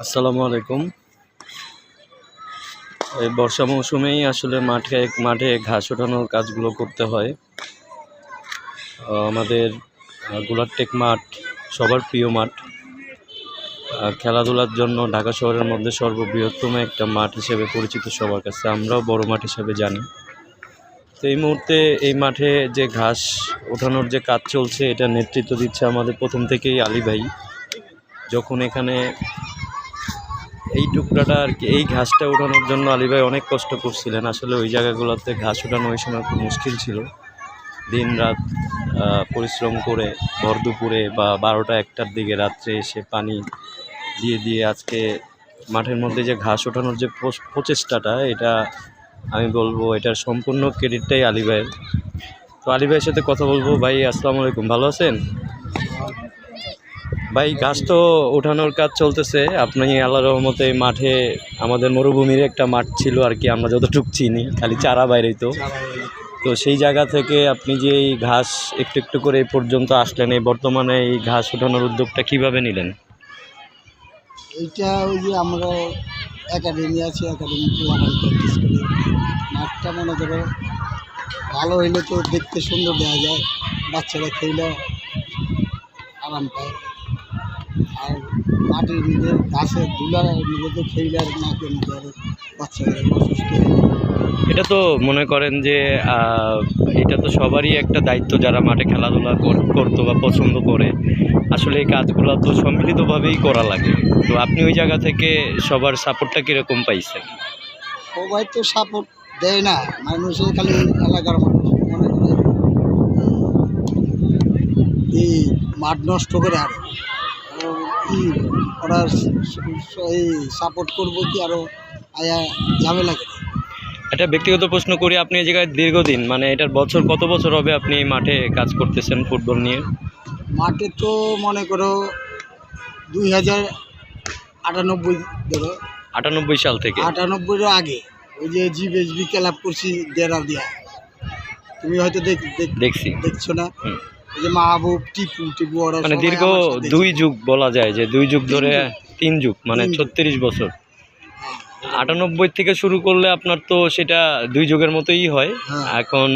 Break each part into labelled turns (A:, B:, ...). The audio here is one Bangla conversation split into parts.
A: আসসালামু আলাইকুম। এই বর্ষা মৌসুমেই আসলে মাঠে ঘাস ওঠানোর কাজগুলো করতে হয়। আমাদের গোলারটেক মাঠ সবার প্রিয় মাঠ। খেলাধুলার জন্য ঢাকা শহরের মধ্যে সর্ববৃহত্তম একটা মাঠ হিসেবে পরিচিত সবার কাছে, আমরাও বড় মাঠ হিসেবে জানি। তো এই মুহূর্তে এই মাঠে যে ঘাস ওঠানোর যে কাজ চলছে, এটা নেতৃত্ব দিচ্ছে আমাদের প্রথম থেকেই আলী ভাই। যখন এখানে এই টুকরাটা আর কি, এই ঘাসটা ওঠানোর জন্য আলী ভাই অনেক কষ্ট করছিলেন। আসলে ওই জায়গাগুলোতে ঘাস ওঠানো ওই সময় খুব মুশকিল ছিল। দিন রাত পরিশ্রম করে ভর দুপুরে বা 12টা-1টার দিকে রাত্রে এসে পানি দিয়ে আজকে মাঠের মধ্যে যে ঘাস ওঠানোর যে প্রচেষ্টাটা, এটা আমি বলবো এটার সম্পূর্ণ ক্রেডিটটাই আলী ভাইয়ের। তো আলী ভাইয়ের সাথে কথা বলবো। ভাই আসসালামু আলাইকুম, ভালো আছেন? ভাই, ঘাস তো ওঠানোর কাজ চলতেছে। আপনি আল্লাহর রহমতে মাঠে, আমাদের মরুভূমির একটা মাঠ ছিল আর কি, আমরা যতটুকু চিনি খালি চারা বাইরেই তো সেই জায়গা থেকে আপনি যে এই ঘাস একটু একটু করে এই পর্যন্ত আসলেন, এই বর্তমানে এই ঘাস ওঠানোর উদ্যোগটা কিভাবে নিলেন?
B: এইটা ওই যে আমরা একাডেমি আছে, একাডেমি প্র্যাকটিস করি। মাঠটা মনে করো ভালো হইলে তো দেখতে সুন্দর দেখা যায়, বাচ্চারা খেলে আরাম পায়। আর মাটির নিজে ঘাসের ধুলার নিজে তো খেলে আর না কেন বাচ্চারা অসুস্থ হয়ে যায়।
A: এটা তো মনে করেন যে এটা তো সবারই একটা দায়িত্ব, যারা মাঠে খেলাধুলা করতো বা পছন্দ করে। আসলে এই কাজগুলো তো সম্মিলিতভাবেই করা লাগে। তো আপনি ওই জায়গা থেকে সবার সাপোর্টটা কীরকম পাইছেন?
B: সবাই তো সাপোর্ট দেয় না, মানুষের খালি এলাকার মানুষ মনে করে এই মাঠ নষ্ট করে আরো কি ওরা এই সাপোর্ট করবো কি আরো আয়া ঝামেলা করে।
A: এটা ব্যক্তিগত প্রশ্ন করি, আপনি এই জায়গায় দীর্ঘদিন, মানে এটার কত বছর হবে আপনি এই মাঠে কাজ করতেছেন ফুটবল নিয়ে?
B: মাঠে তো মনে করো 2098 ধরো।
A: 98 সাল থেকে?
B: 98-এর আগে ওই যে জিবিএসবি ক্লাব করছি দেড়া দিয়া, তুমি হয়তো দেখছো না? ওই যে মাহবুব টিপু ওরা
A: মানে দীর্ঘ 2 যুগ বলা যায়, যে 2 যুগ ধরে 3 যুগ, মানে 36 বছর। 98 থেকে শুরু করলে আপনার তো সেটা 2 যুগের মতোই হয়। এখন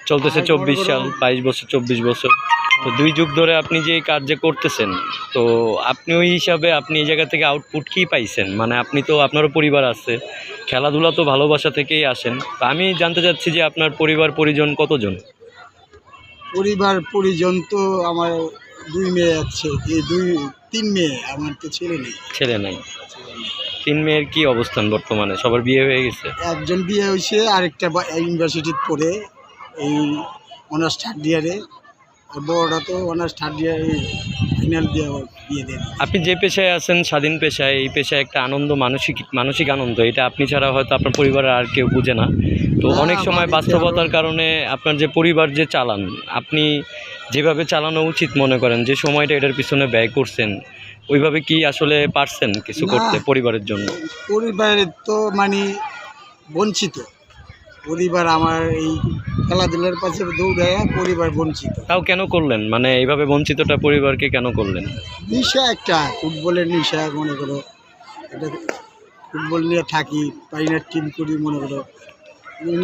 A: চলতেছে 24 সাল, 22 বছর, 24 বছর। তো 2 যুগ ধরে আপনি যে কাজ যে করতেছেন, তো আপনি ওই হিসাবে আপনি এই জায়গা থেকে আউটপুট কী পাইছেন? মানে আপনি তো, আপনারও পরিবার আছে, খেলাধুলা তো ভালোবাসা থেকেই আসেন। তো আমি জানতে চাচ্ছি যে আপনার পরিবার পরিজন কতজন?
B: পরিবার পরিজন তো আমার 2 মেয়ে আছে, এই 3 মেয়ে, আমার তো ছেলে নেই।
A: 3 মেয়ের কি অবস্থান বর্তমানে? সবার বিয়ে হয়ে গেছে? একজন
B: বিয়ে হয়েছে, আরেকটা ইউনিভার্সিটিতে পড়ে, এই অনার্স থার্ড ইয়ারে। আর বড়টা তো অনার্স থার্ড ইয়ারে ফাইনাল বিয়ে দেয়।
A: আপনি যে পেশায় আছেন, স্বাধীন পেশায়, এই পেশায় একটা আনন্দ, মানসিক আনন্দ, এটা আপনি ছাড়া হয়তো আপনার পরিবারের আর কেউ বুঝে না। তো অনেক সময় বাস্তবতার কারণে আপনার যে পরিবার যে চালান, আপনি যেভাবে চালানো উচিত মনে করেন, যে সময়টা এটার পিছনে ব্যয় করছেন, ওইভাবে কি আসলে পারছেন কিছু করতে পরিবারের জন্য?
B: পরিবারের তো মানে বঞ্চিত পরিবার, আমার এই খেলাধুলার পাশে দৌড়ায় পরিবার বঞ্চিত।
A: তাও কেন করলেন? মানে এইভাবে বঞ্চিতটা পরিবারকে কেন করলেন?
B: নেশা একটা, ফুটবলের নেশা মনে করো। এটা ফুটবল নিয়ে থাকি, পাইনার টিম করি, মনে করো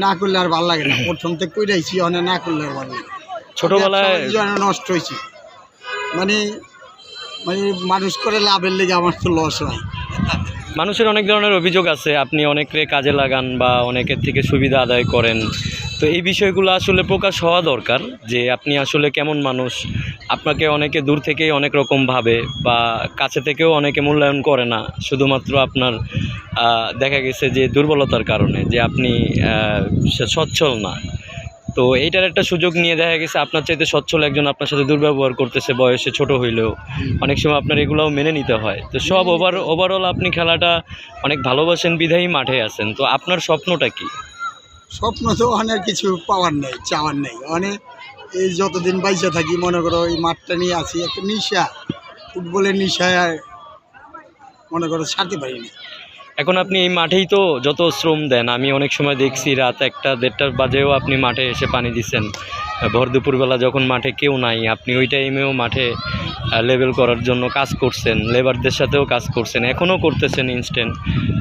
B: না করলে আর ভালো লাগে না। প্রথম থেকে কইরাইছি, অনেক না করলে আর ভালো লাগে।
A: ছোটোবেলায়
B: নষ্ট হয়েছি, মানে মানুষ করে লাভের লেগে আমার তো লস হয়।
A: মানুষের অনেক ধরনের অভিযোগ আছে, আপনি অনেকে কাজে লাগান বা অনেকের থেকে সুবিধা আদায় করেন। তো এই বিষয়গুলো আসলে প্রকাশ হওয়া দরকার, যে আপনি আসলে কেমন মানুষ। আপনাকে অনেকে দূর থেকেই অনেক রকম ভাবে, বা কাছে থেকেও অনেকে মূল্যায়ন করে না, শুধুমাত্র আপনার দেখা গেছে যে দুর্বলতার কারণে, যে আপনি সচ্ছল না। তো এইটার একটা সুযোগ নিয়ে দেখা গেছে আপনার চাইতে সচ্ছল একজন আপনার সাথে দুর্ব্যবহার করতেছে, বয়সে ছোট হইলেও অনেক সময় আপনার এগুলোও মেনে নিতে হয়। তো সব ওভারঅল আপনি খেলাটা অনেক ভালোবাসেন বিধায়ী মাঠে আছেন। তো আপনার স্বপ্নটা কি?
B: স্বপ্ন তো অনেক কিছু পাওয়ার নেই, চাওয়ার নেই। অনেক এই যতদিন বাইচে থাকি মনে করো এই মাঠটা নিয়ে আছি, একটা নেশা, ফুটবলের নেশায় মনে করো ছাড়তে পারি না।
A: এখন আপনি এই মাঠেই তো যত শ্রম দেন, আমি অনেক সময় দেখছি রাত 1টা-1:30 বাজেও আপনি মাঠে এসে পানি দিচ্ছেন। ভর দুপুরবেলা যখন মাঠে কেউ নাই, আপনি ওই টাইমেও মাঠে লেভেল করার জন্য কাজ করছেন, লেবারদের সাথেও কাজ করছেন, এখনও করতেছেন ইনস্ট্যান্ট।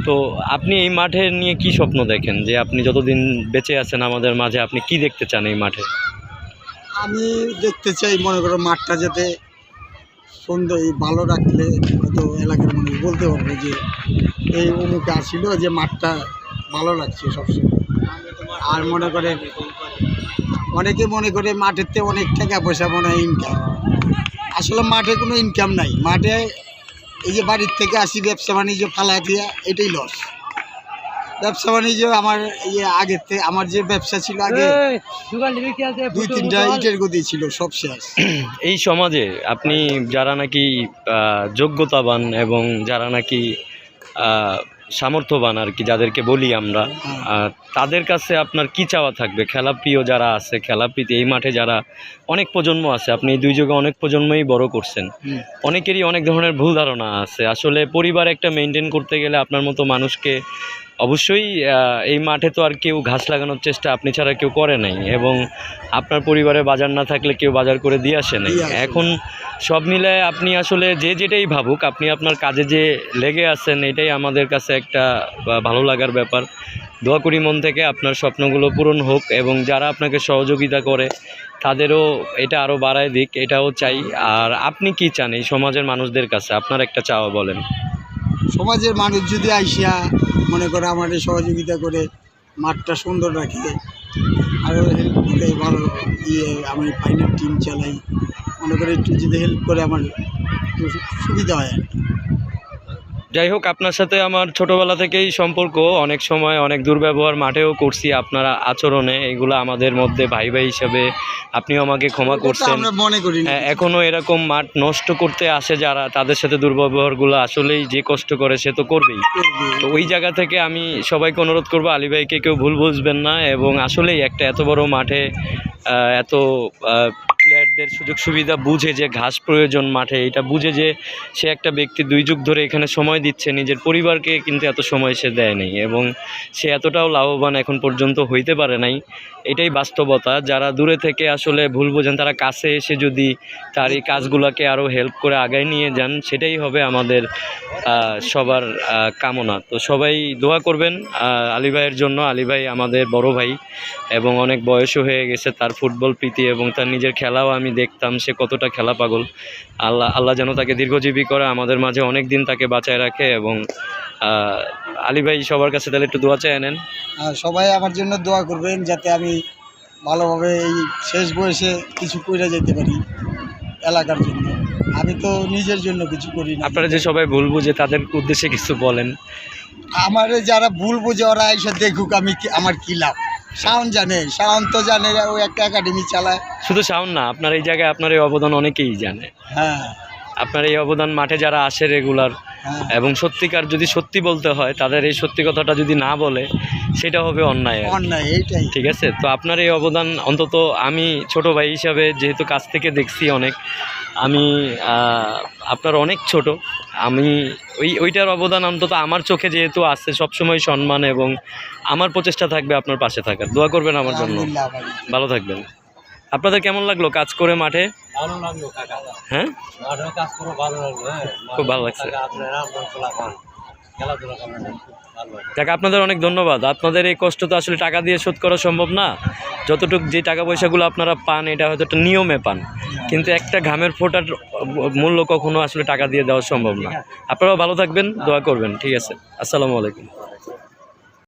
A: তো আপনি এই মাঠে নিয়ে কি স্বপ্ন দেখেন, যে আপনি যতদিন বেঁচে আছেন আমাদের মাঝে আপনি কি দেখতে চান এই মাঠে?
B: আমি দেখতে চাই, মনে করো মাঠটা যাতে সুন্দর ভালো রাখলে হয়তো এলাকার মানুষ বলতে পারবে যে এই অমুকে আসছিল, যে মাঠটা ভালো লাগছে সবসময়। আর মনে করে অনেকে মনে করে মাঠেতে অনেক টাকা পয়সা মনে হয় ইনকাম, আসলে মাঠে কোনো ইনকাম নাই। মাঠে এই যে বাড়ির থেকে আসি ব্যবসা বাণিজ্য ফালা দিয়া, এটাই লস। ব্যবসা বাণিজ্য আমার আগের থেকে, আমার যে ব্যবসা ছিল আগে 2-3টা ইটের গদি ছিল, সব শেষ।
A: এই সমাজে আপনি যারা নাকি যোগ্যতাবান এবং যারা নাকি সামর্থ্যবান আর কি, যাদেরকে বলি আমরা, তাদের কাছে আপনার কি চাওয়া থাকবে? খেলাপ্রিয় যারা আছে, খেলাপ্রীতি এই মাঠে যারা অনেক প্রজন্ম আছে, আপনি এই 2 যুগে অনেক প্রজন্মই বড় করছেন, অনেকেরই অনেক ধরনের ভুল ধারণা আছে। আসলে পরিবার একটা মেনটেন করতে গেলে আপনার মতো মানুষকে অবশ্যই এই মাঠে তো আর কেউ ঘাস লাগানোর চেষ্টা আপনি ছাড়া কেউ করে নাই, এবং আপনার পরিবারে বাজার না থাকলে কেউ বাজার করে দিয়ে আসে নাই। এখন সব মিলে আপনি আসলে যে যেটাই ভাবুক, আপনি আপনার কাজে যে লেগে আছেন, এটাই আমাদের কাছে একটা ভালো লাগার ব্যাপার। দোয়া করি মন থেকে আপনার স্বপ্নগুলো পূরণ হোক, এবং যারা আপনাকে সহযোগিতা করে তাদেরও এটা আরও বাড়ায় দিক, এটাও চাই। আর আপনি কি চান এই সমাজের মানুষদের কাছে? আপনার একটা চাওয়া বলেন।
B: সমাজের মানুষ যদি আইসা মনে করে আমাদের সহযোগিতা করে মাঠটা সুন্দর রাখে, আরও হেল্প করে, ভালো আমি ফাইনাল টিম চালাই, মনে করে একটু যদি হেল্প করে আমার একটু সুবিধা হয় আর কি।
A: যাই হোক, আপনার সাথে আমার ছোটোবেলা থেকেই সম্পর্ক, অনেক সময় অনেক দুর্ব্যবহার মাঠেও করছি আপনার আচরণে, এগুলো আমাদের মধ্যে ভাই ভাই হিসাবে আপনিও আমাকে ক্ষমা করছেন।
B: আমরা মনে করি না।
A: এখনও এরকম মাঠ নষ্ট করতে আসে যারা, তাদের সাথে দুর্ব্যবহারগুলো আসলেই যে কষ্ট করে সে তো করবেই। তো ওই জায়গা থেকে আমি সবাইকে অনুরোধ করবো, আলী ভাইকে কেউ ভুল বুঝবেন না, এবং আসলেই একটা এত বড় মাঠে এত প্লেয়ারদের সুযোগ সুবিধা বুঝে যে ঘাস প্রয়োজন মাঠে, এটা বুঝে যে সে একটা ব্যক্তি 2 যুগ ধরে এখানে সময় দিচ্ছে, নিজের পরিবারকে কিন্তু এত সময় সে দেয় নাই, এবং সে এতটাও লাভবান এখন পর্যন্ত হইতে পারে নাই। এটাই বাস্তবতা। যারা দূরে থেকে আসলে ভুল বোঝেন, তারা কাছে এসে যদি তার এই কাজগুলোকে আরও হেল্প করে আগায় নিয়ে যান, সেটাই হবে আমাদের সবার কামনা। তো সবাই দোয়া করবেন আলী ভাইয়ের জন্য। আলী ভাই আমাদের বড় ভাই, এবং অনেক বয়সও হয়ে গেছে তার, ফুটবল প্রীতি এবং তার নিজের খেলাও আমি দেখতাম, সে কতটা খেলা পাগল। আল্লাহ যেন তাকে দীর্ঘজীবী করে, আমাদের মাঝে অনেক দিন তাকে বাঁচায় রাখে। এবং আলী ভাই সবার কাছে তাহলে একটু দোয়া চেয়ে নেন।
B: সবাই আমার জন্য দোয়া করবেন, যাতে আমি ভালোভাবে এই শেষ বয়সে কিছু করে যেতে পারি এলাকার জন্য। আমি তো নিজের জন্য কিছু করি না।
A: আপনারা যে সবাই ভুল বুঝে, তাদের উদ্দেশ্যে কিছু বলেন।
B: আমার যারা ভুল বুঝে ওরা এসে দেখুক আমি আমার কী লাভ। শাওন জানে, শাওন তো জানে, ও একটা একাডেমি চালায়।
A: শুধু শাওন না, আপনার এই জায়গায় আপনার এই অবদান অনেকেই জানে।
B: হ্যাঁ,
A: আপনার এই অবদান মাঠে যারা আসে রেগুলার, এবং সত্যিকার যদি সত্যি বলতে হয়, তাদের এই সত্যি কথাটা যদি না বলে, সেটা হবে অন্যায়।
B: অন্যায়, এইটাই।
A: ঠিক আছে, তো আপনার এই অবদান অন্তত আমি ছোট ভাই হিসাবে যেহেতু কাছ থেকে দেখছি অনেক, আমি আপনার অনেক ছোট, আমি ওইটার অবদান অন্তত আমার চোখে যেহেতু আছে, সবসময় সম্মান, এবং আমার প্রচেষ্টা থাকবে আপনার পাশে থাকার। দোয়া করবেন আমার জন্য। ভালো থাকবেন। আপনাদের কেমন লাগলো কাজ করে মাঠে?
C: ভালো লাগলো কাকা।
A: হ্যাঁ,
C: মাঠে কাজ করে ভালো লাগলো। হ্যাঁ,
A: খুব ভালো লাগছে।
C: আপনারা খেলাধুলা করেন, ভালো লাগে।
A: যাক, আপনাদের অনেক ধন্যবাদ। আপনাদের এই কষ্ট তো আসলে টাকা দিয়ে শোধ করা সম্ভব না। যতটুকু যে টাকা পয়সাগুলো আপনারা পান, এটা হয়তো একটা নিয়মে পান, কিন্তু একটা ঘামের ফোঁটার মূল্য কখনো আসলে টাকা দিয়ে দেওয়া সম্ভব না। আপনারাও ভালো থাকবেন, দোয়া করবেন। ঠিক আছে, আসসালামু আলাইকুম।